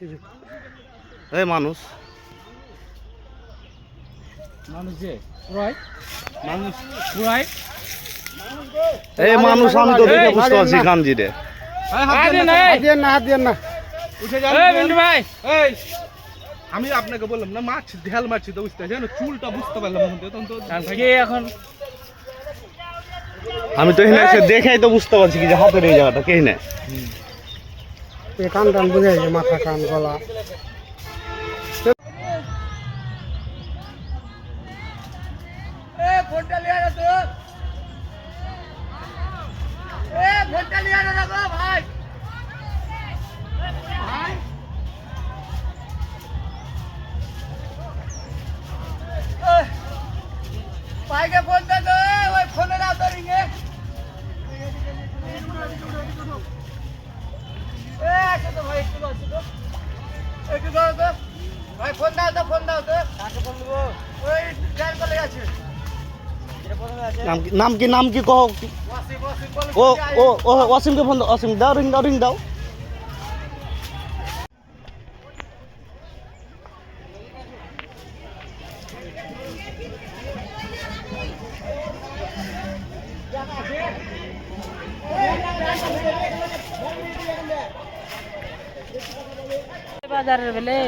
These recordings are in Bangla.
এই মানুষ এই মানুষ আমি তো দেখে বুঝতে পারছি গাঞ্জি রে আমি আপনাকে বললাম না মাছ ঢেল মারছি তো বুঝতে পারছি চুলটা বুঝতে পারলাম এখন আমি তো এখানে এসে দেখাই তো বুঝতে পারছি কি যে হাতের এই জায়গাটা কে নেয় কান টান বুঝে গেছে মাথা কান গলা ভাইকে ফোন দে তো ওই ফোনে না তো রিংয়ে এ আছে তো ভাই একটু আছে তো একটু দাও তো ভাই ফোন দাও তো কাকে ফোন দেবো ওই ড্রাইভার বলে আছে নাম কি কহ ও ও ও ওয়াসিমকে ফোন দাও ওয়াসিম দাও রিং দাও বাজারের বেলে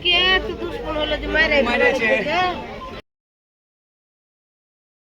কে তো দুশ্মন হলো যে মারে